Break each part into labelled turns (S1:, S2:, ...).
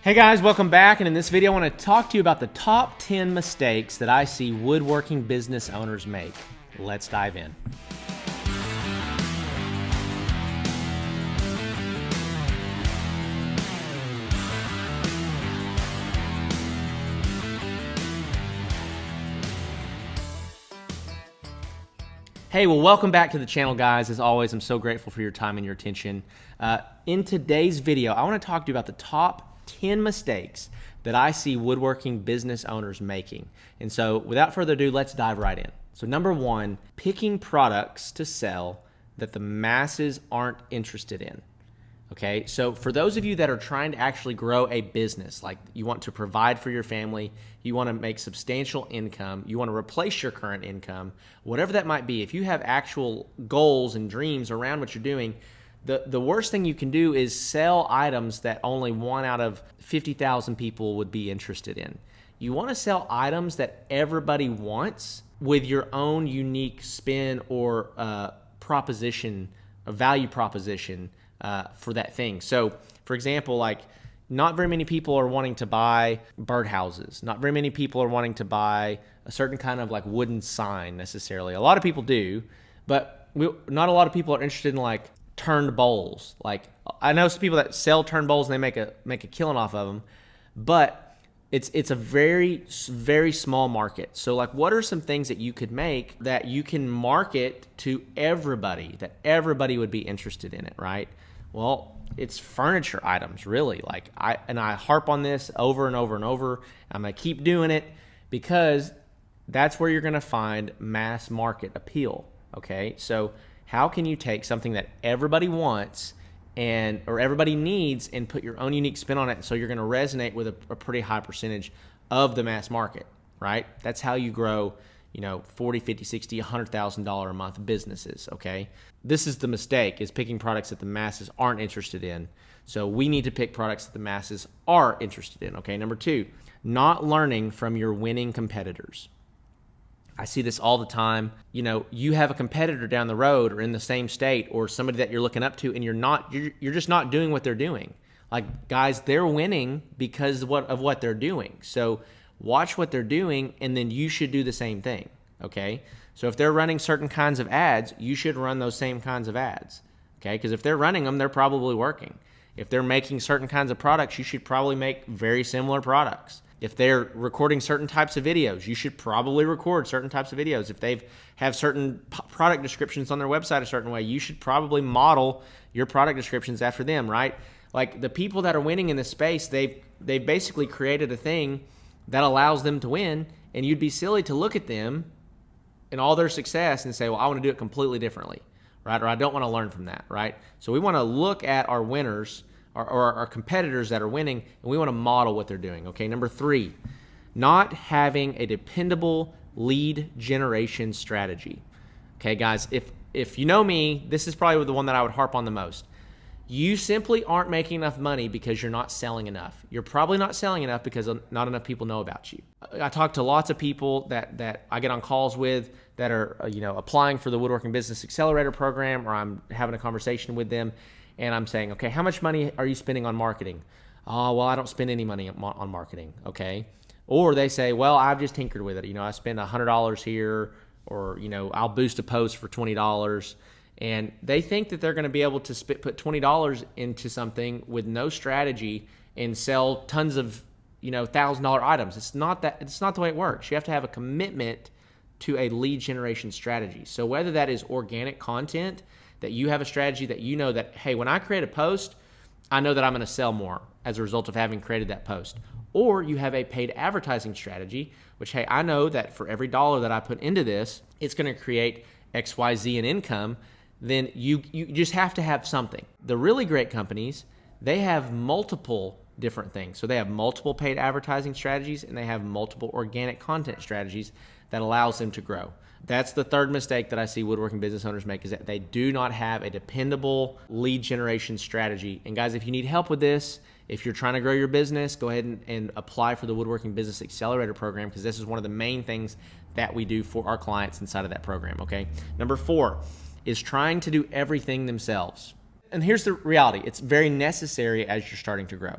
S1: Hey guys, welcome back, and in this video I want to talk to you about the top 10 mistakes that I see woodworking business owners make. Let's dive in. Hey, well, welcome back to the channel, guys. As always, I'm so grateful for your time and your attention. In today's video, I want to talk to you about the top 10 mistakes that I see woodworking business owners making. And so without further ado, let's dive right in. So number one, picking products to sell that the masses aren't interested in. Okay, so for those of you that are trying to actually grow a business, like you want to provide for your family, you want to make substantial income, you want to replace your current income, whatever that might be, if you have actual goals and dreams around what you're doing, the worst thing you can do is sell items that only 1 out of 50,000 people would be interested in. You want to sell items that everybody wants with your own unique spin or proposition, a value proposition for that thing. So, for example, like not very many people are wanting to buy birdhouses. Not very many people are wanting to buy a certain kind of like wooden sign necessarily. A lot of people do, but not a lot of people are interested in like turned bowls. Like I know some people that sell turned bowls and they make a killing off of them, but it's a very, very small market. So like what are some things that you could make that you can market to everybody, that everybody would be interested in it, right? Well, it's furniture items, really. Like I harp on this over and over and over. I'm gonna keep doing it because that's where you're gonna find mass market appeal. Okay, so how can you take something that everybody wants or everybody needs and put your own unique spin on it so you're gonna resonate with a pretty high percentage of the mass market, right? That's how you grow, $40, $50, $60, $100,000 a month businesses, okay? This is the mistake, is picking products that the masses aren't interested in. So we need to pick products that the masses are interested in, okay? Number two, not learning from your winning competitors. I see this all the time. You have a competitor down the road or in the same state or somebody that you're looking up to and you're just not doing what they're doing. Like, guys, they're winning because of what they're doing. So watch what they're doing and then you should do the same thing, okay? So if they're running certain kinds of ads, you should run those same kinds of ads, okay? Because if they're running them, they're probably working. If they're making certain kinds of products, you should probably make very similar products. If they're recording certain types of videos, you should probably record certain types of videos. If they have certain product descriptions on their website a certain way, you should probably model your product descriptions after them, right? Like the people that are winning in this space, they've basically created a thing that allows them to win, and you'd be silly to look at them and all their success and say, well, I want to do it completely differently, right? Or I don't want to learn from that, right? So we want to look at our winners or our competitors that are winning, and we want to model what they're doing, okay? Number three, not having a dependable lead generation strategy. Okay, guys, if you know me, this is probably the one that I would harp on the most. You simply aren't making enough money because you're not selling enough. You're probably not selling enough because not enough people know about you. I talk to lots of people that I get on calls with that are applying for the Woodworking Business Accelerator program, or I'm having a conversation with them, and I'm saying, okay, how much money are you spending on marketing? Oh, well, I don't spend any money on marketing, okay? Or they say, well, I've just tinkered with it. I spend $100 here, or, I'll boost a post for $20. And they think that they're going to be able to put $20 into something with no strategy and sell tons of, $1,000 items. It's not the way it works. You have to have a commitment to a lead generation strategy. So whether that is organic content, that you have a strategy that you know that, hey, when I create a post, I know that I'm going to sell more as a result of having created that post. Or you have a paid advertising strategy, which, hey, I know that for every dollar that I put into this, it's going to create XYZ in income. Then you just have to have something. The really great companies, they have multiple different things. So they have multiple paid advertising strategies and they have multiple organic content strategies that allows them to grow. That's the third mistake that I see woodworking business owners make, is that they do not have a dependable lead generation strategy. And guys, if you need help with this, if you're trying to grow your business, go ahead and apply for the Woodworking Business Accelerator program, because this is one of the main things that we do for our clients inside of that program, okay? Number four is trying to do everything themselves. And here's the reality. It's very necessary as you're starting to grow.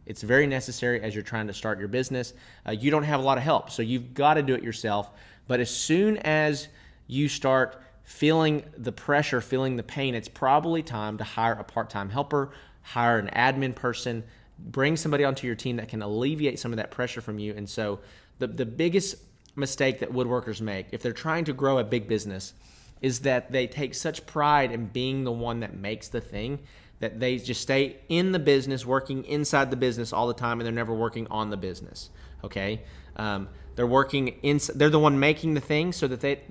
S1: It's very necessary as you're trying to start your business. You don't have a lot of help, so you've got to do it yourself. But as soon as you start feeling the pressure, feeling the pain, it's probably time to hire a part-time helper, hire an admin person, bring somebody onto your team that can alleviate some of that pressure from you. And so the biggest mistake that woodworkers make, if they're trying to grow a big business, is that they take such pride in being the one that makes the thing that they just stay in the business, working inside the business all the time, and they're never working on the business. Okay, they're working in. They're the one making the thing,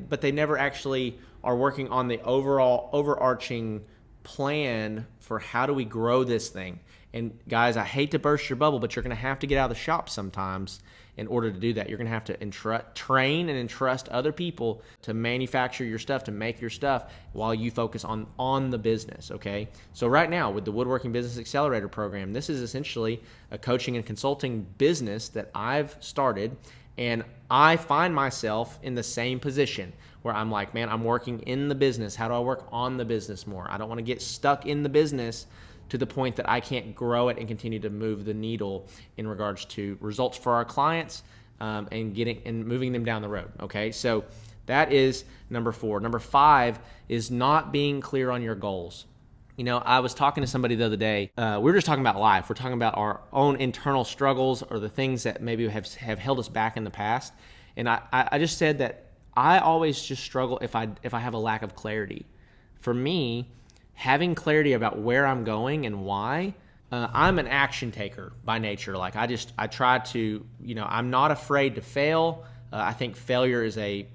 S1: but they never actually are working on the overall overarching plan for how do we grow this thing. And guys, I hate to burst your bubble, but you're going to have to get out of the shop sometimes in order to do that. You're going to have to train and entrust other people to manufacture your stuff, to make your stuff, while you focus on the business, okay? So right now, with the Woodworking Business Accelerator program, this is essentially a coaching and consulting business that I've started, and I find myself in the same position where I'm like, man, I'm working in the business. How do I work on the business more? I don't want to get stuck in the business to the point that I can't grow it and continue to move the needle in regards to results for our clients, and moving them down the road. Okay, so that is number 4. Number 5 is not being clear on your goals. You know, I was talking to somebody the other day. We were just talking about life. We're talking about our own internal struggles or the things that maybe have held us back in the past. And I just said that I always just struggle if I have a lack of clarity. For me, having clarity about where I'm going and why, I'm an action taker by nature. Like I try to, I'm not afraid to fail. I think failure is a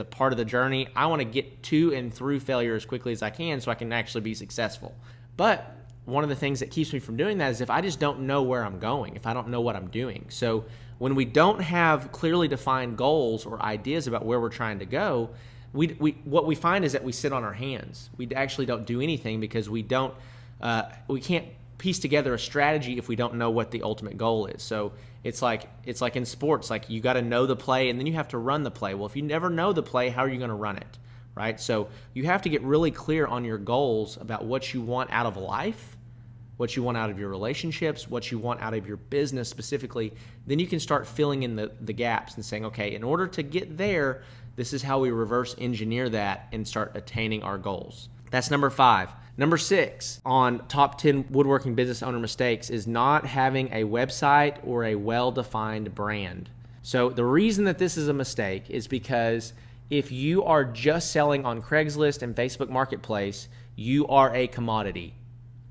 S1: part of the journey. I want to get to and through failure as quickly as I can so I can actually be successful. But one of the things that keeps me from doing that is if I just don't know where I'm going, if I don't know what I'm doing. So when we don't have clearly defined goals or ideas about where we're trying to go, what we find is that we sit on our hands. We actually don't do anything because we can't piece together a strategy if we don't know what the ultimate goal is. So it's like in sports, like you got to know the play and then you have to run the play. Well, if you never know the play, how are you going to run it, right? So you have to get really clear on your goals about what you want out of life, what you want out of your relationships, what you want out of your business specifically. Then you can start filling in the gaps and saying, okay, in order to get there, this is how we reverse engineer that and start attaining our goals. That's number 5. Number 6 on top 10 woodworking business owner mistakes is not having a website or a well-defined brand. So the reason that this is a mistake is because if you are just selling on Craigslist and Facebook Marketplace, you are a commodity,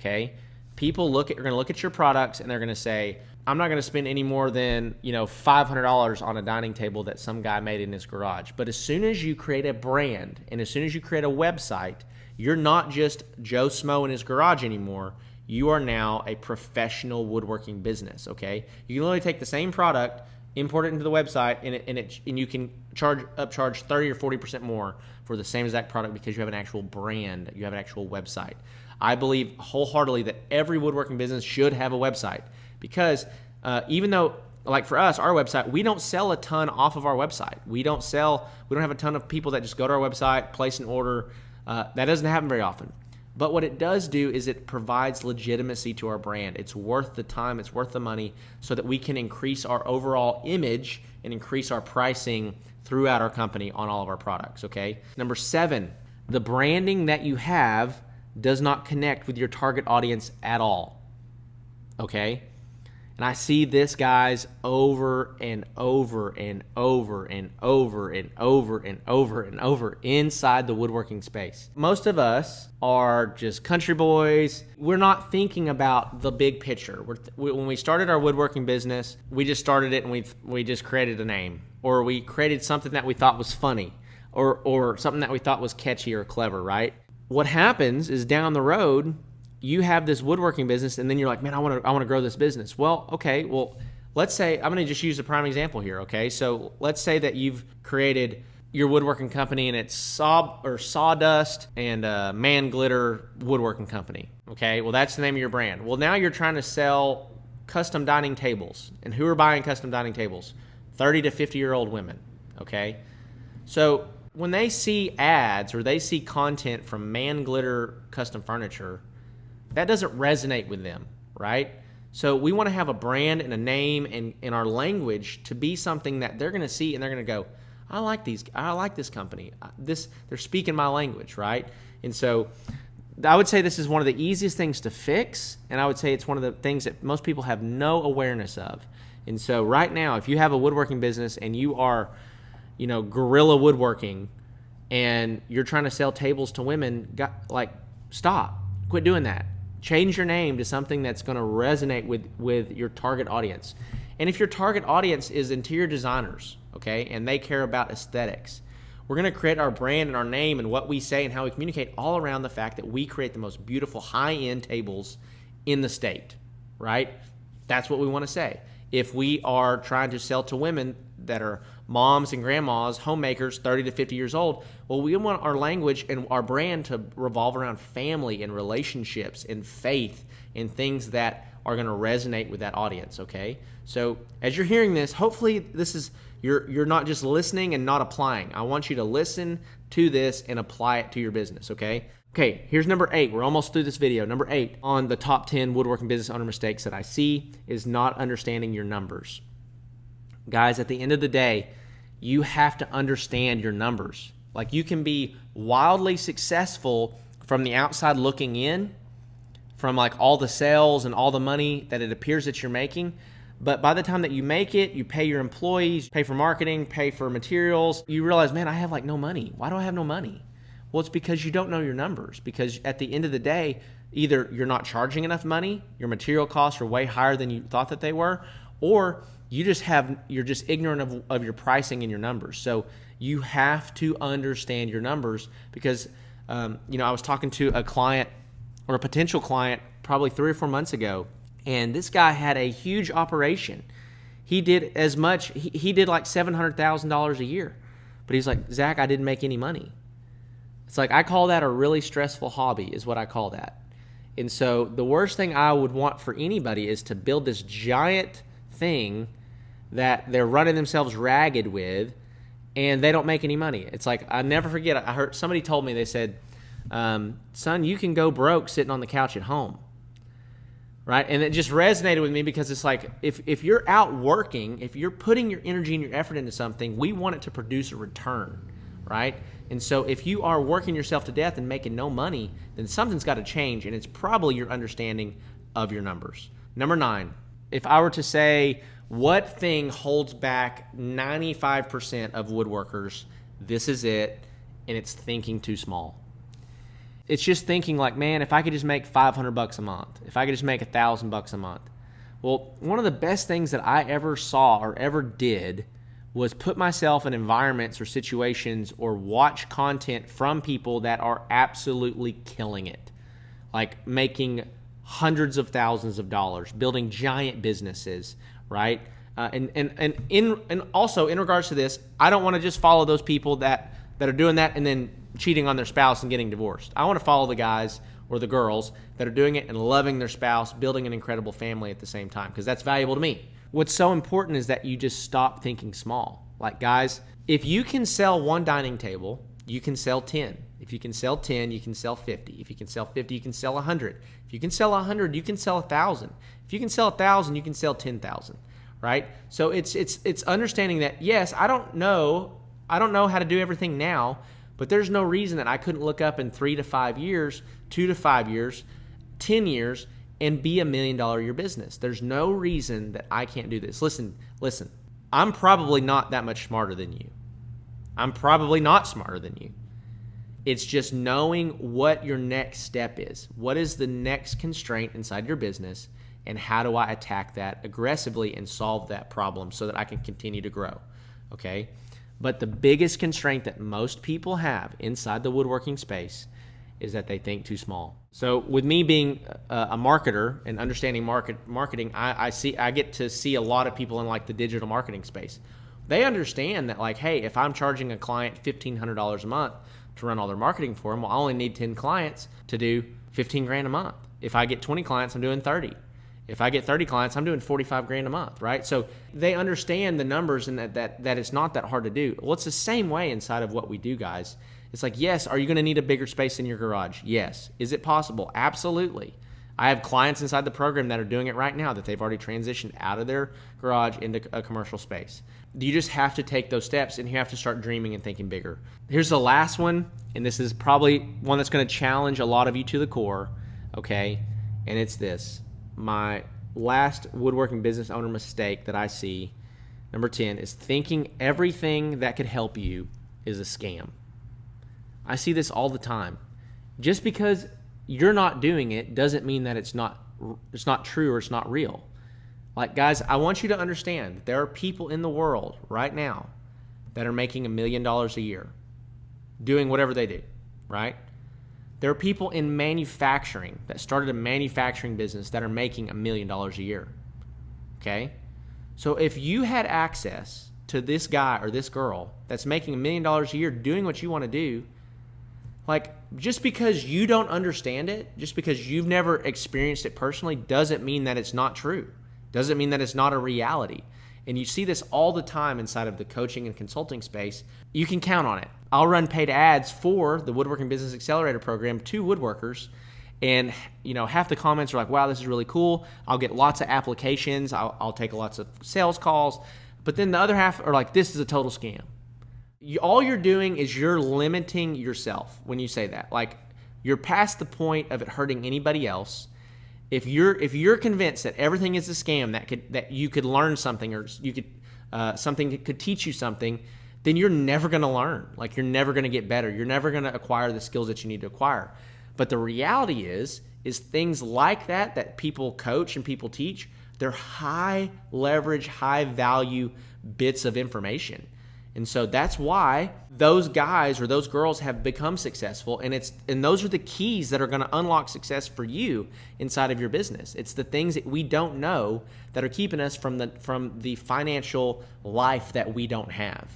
S1: okay? People are going to look at your products and they're going to say, I'm not going to spend any more than, $500 on a dining table that some guy made in his garage. But as soon as you create a brand and as soon as you create a website, you're not just Joe Smo in his garage anymore. You are now a professional woodworking business, okay? You can literally take the same product, import it into the website, and you can upcharge 30 or 40% more for the same exact product because you have an actual brand, you have an actual website. I believe wholeheartedly that every woodworking business should have a website because even though, like for us, our website, we don't sell a ton off of our website. We don't have a ton of people that just go to our website, place an order. That doesn't happen very often. But what it does do is it provides legitimacy to our brand. It's worth the time, it's worth the money so that we can increase our overall image and increase our pricing throughout our company on all of our products, okay? Number 7, the branding that you have does not connect with your target audience at all, okay? And I see this, guys, over and over and over and over and over and over and over inside the woodworking space. Most of us are just country boys. We're not thinking about the big picture. When we started our woodworking business, we just started it and we just created a name, or we created something that we thought was funny, or something that we thought was catchy or clever, right? What happens is down the road, you have this woodworking business and then you're like, man, I want to grow this business. Well, okay, let's say, I'm going to just use a prime example here, okay? So let's say that you've created your woodworking company and it's Sawdust and Man Glitter Woodworking Company, okay? Well, that's the name of your brand. Well, now you're trying to sell custom dining tables. And who are buying custom dining tables? 30 to 50-year-old women, okay? So when they see ads or they see content from Man Glitter Custom Furniture, that doesn't resonate with them, right? So we want to have a brand and a name and in our language to be something that they're going to see and they're going to go, I like this company. They're speaking my language, right? And so I would say this is one of the easiest things to fix, and I would say it's one of the things that most people have no awareness of. And so right now, if you have a woodworking business and you are, guerrilla woodworking, and you're trying to sell tables to women, stop. Quit doing that. Change your name to something that's going to resonate with your target audience. And if your target audience is interior designers, okay, and they care about aesthetics, we're going to create our brand and our name and what we say and how we communicate all around the fact that we create the most beautiful high-end tables in the state, right? That's what we want to say. If we are trying to sell to women that are moms and grandmas, homemakers, 30 to 50 years old, well, we want our language and our brand to revolve around family and relationships and faith and things that are going to resonate with that audience, okay? So as you're hearing this, hopefully this is you're not just listening and not applying. I want you to listen to this and apply it to your business, okay? Okay, here's number 8. We're almost through this video. Number 8 on the top 10 woodworking business owner mistakes that I see is not understanding your numbers. Guys, at the end of the day, you have to understand your numbers. Like, you can be wildly successful from the outside looking in, from like all the sales and all the money that it appears that you're making. But by the time that you make it, you pay your employees, pay for marketing, pay for materials, you realize, man, I have like no money. Why do I have no money? Well, it's because you don't know your numbers. Because at the end of the day, either you're not charging enough money, your material costs are way higher than you thought that they were, or you're just ignorant of your pricing and your numbers. So you have to understand your numbers because, I was talking to a client or a potential client probably 3 or 4 months ago, and this guy had a huge operation. He did as much, he did like $700,000 a year. But he's like, Zach, I didn't make any money. It's like, I call that a really stressful hobby is what I call that. And so the worst thing I would want for anybody is to build this giant thing that they're running themselves ragged with and they don't make any money. It's like, I never forget, I heard somebody told me, they said, son, you can go broke sitting on the couch at home. Right? And it just resonated with me because it's like, if you're out working, if you're putting your energy and your effort into something, we want it to produce a return, right? And so if you are working yourself to death and making no money, then something's got to change, and it's probably your understanding of your numbers. Number 9, if I were to say what thing holds back 95% of woodworkers, this is it, and it's thinking too small. It's just thinking like, man, if I could just make $500 a month, if I could just make $1,000 a month. Well, one of the best things that I ever saw or ever did was put myself in environments or situations or watch content from people that are absolutely killing it, like making hundreds of thousands of dollars, building giant businesses, right? And also in regards to this, I don't want to just follow those people that are doing that and then cheating on their spouse and getting divorced. I want to follow the guys or the girls that are doing it and loving their spouse, building an incredible family at the same time, because that's valuable to me. What's so important is that you just stop thinking small. Like, guys, if you can sell 1 dining table, you can sell 10. If you can sell 10, you can sell 50. If you can sell 50, you can sell 100. If you can sell 100, you can sell 1,000. If you can sell 1,000, you can sell 10,000, right? So it's understanding that, yes, I don't know how to do everything now, but there's no reason that I couldn't look up in 3 to 5 years, 2 to 5 years, 10 years, and be $1 million a year business. There's no reason that I can't do this. Listen, I'm probably not that much smarter than you. I'm probably not smarter than you. It's just knowing what your next step is. What is the next constraint inside your business, and how do I attack that aggressively and solve that problem so that I can continue to grow, okay? But the biggest constraint that most people have inside the woodworking space is that they think too small. So with me being a marketer and understanding marketing, I get to see a lot of people in like the digital marketing space. They understand that, like, hey, if I'm charging a client $1,500 a month to run all their marketing for them, well, I only need 10 clients to do $15,000 a month. If I get 20 clients, I'm doing 30. If I get 30 clients, I'm doing $45,000 a month, right? So they understand the numbers and that it's not that hard to do. Well, it's the same way inside of what we do, guys. It's like, yes, are you going to need a bigger space in your garage? Yes. Is it possible? Absolutely. I have clients inside the program that are doing it right now, that they've already transitioned out of their garage into a commercial space. You just have to take those steps, and you have to start dreaming and thinking bigger. Here's the last one, and this is probably one that's going to challenge a lot of you to the core, okay? And it's this. My last woodworking business owner mistake that I see, number 10, is thinking everything that could help you is a scam. I see this all the time. Just because you're not doing it doesn't mean that it's not true or it's not real. Like, guys, I want you to understand that there are people in the world right now that are making $1 million a year doing whatever they do, right? There are people in manufacturing that started a manufacturing business that are making $1 million a year, okay? So if you had access to this guy or this girl that's making $1 million a year doing what you want to do, like, just because you don't understand it, just because you've never experienced it personally, doesn't mean that it's not true. Doesn't mean that it's not a reality. And you see this all the time inside of the coaching and consulting space. You can count on it. I'll run paid ads for the Woodworking Business Accelerator program to woodworkers, and half the comments are like, wow, this is really cool. I'll get lots of applications. I'll take lots of sales calls. But then the other half are like, this is a total scam. All you're doing is you're limiting yourself when you say that. Like, you're past the point of it hurting anybody else. If you're convinced that everything is a scam, that you could learn something, or you could something could teach you something, then you're never going to learn. Like, you're never going to get better. You're never going to acquire the skills that you need to acquire. But the reality is things like that people coach and people teach, they're high leverage, high value bits of information. And so that's why those guys or those girls have become successful, and those are the keys that are going to unlock success for you inside of your business. It's the things that we don't know that are keeping us from the financial life that we don't have.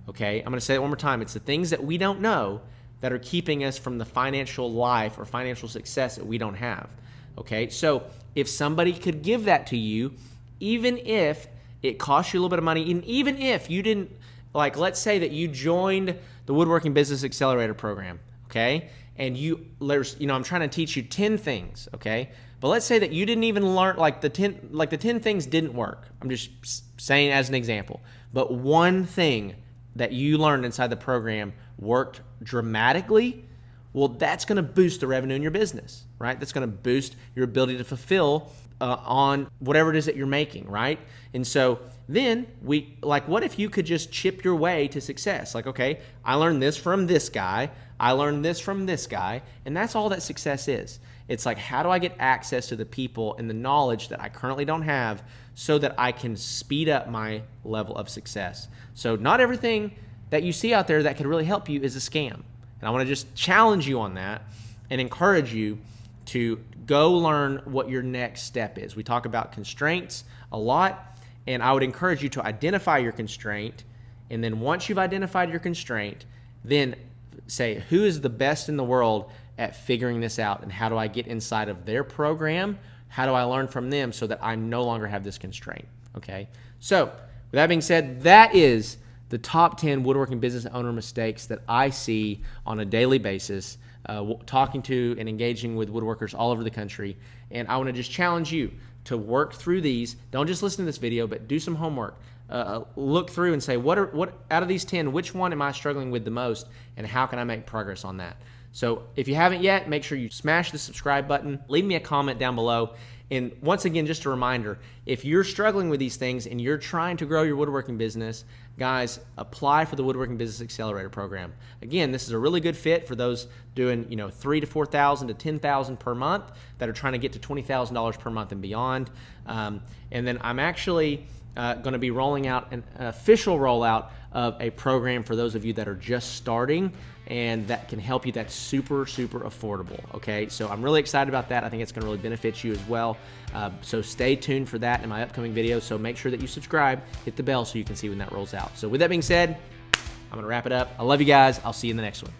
S1: Okay? I'm going to say it one more time. It's the things that we don't know that are keeping us from the financial life or financial success that we don't have. Okay? So if somebody could give that to you, even if it costs you a little bit of money, and even if you didn't, like, let's say that you joined the Woodworking Business Accelerator program, okay? And I'm trying to teach you 10 things, okay? But let's say that you didn't even learn, the 10 things didn't work. I'm just saying as an example. But one thing that you learned inside the program worked dramatically. Well, that's going to boost the revenue in your business, right? That's going to boost your ability to fulfill on whatever it is that you're making, right? And so then what if you could just chip your way to success? Like, okay, I learned this from this guy. I learned this from this guy. And that's all that success is. It's like, how do I get access to the people and the knowledge that I currently don't have so that I can speed up my level of success? So not everything that you see out there that could really help you is a scam. And I want to just challenge you on that and encourage you to go learn what your next step is. We talk about constraints a lot, and I would encourage you to identify your constraint, and then once you've identified your constraint, then say, who is the best in the world at figuring this out, and how do I get inside of their program? How do I learn from them so that I no longer have this constraint? Okay? So, with that being said, that is the top 10 woodworking business owner mistakes that I see on a daily basis, talking to and engaging with woodworkers all over the country. And I want to just challenge you to work through these. Don't just listen to this video, but do some homework. Look through and say, what out of these 10, which one am I struggling with the most, and how can I make progress on that? So if you haven't yet, make sure you smash the subscribe button. Leave me a comment down below. And once again, just a reminder, if you're struggling with these things and you're trying to grow your woodworking business, guys, apply for the Woodworking Business Accelerator program. Again, this is a really good fit for those doing, $3,000 to $4,000 to $10,000 per month that are trying to get to $20,000 per month and beyond. And then I'm actually going to be rolling out an official rollout of a program for those of you that are just starting and that can help you. That's super, super affordable. Okay, so I'm really excited about that. I think it's going to really benefit you as well. So stay tuned for that in my upcoming videos. So make sure that you subscribe, hit the bell so you can see when that rolls out. So with that being said, I'm going to wrap it up. I love you guys. I'll see you in the next one.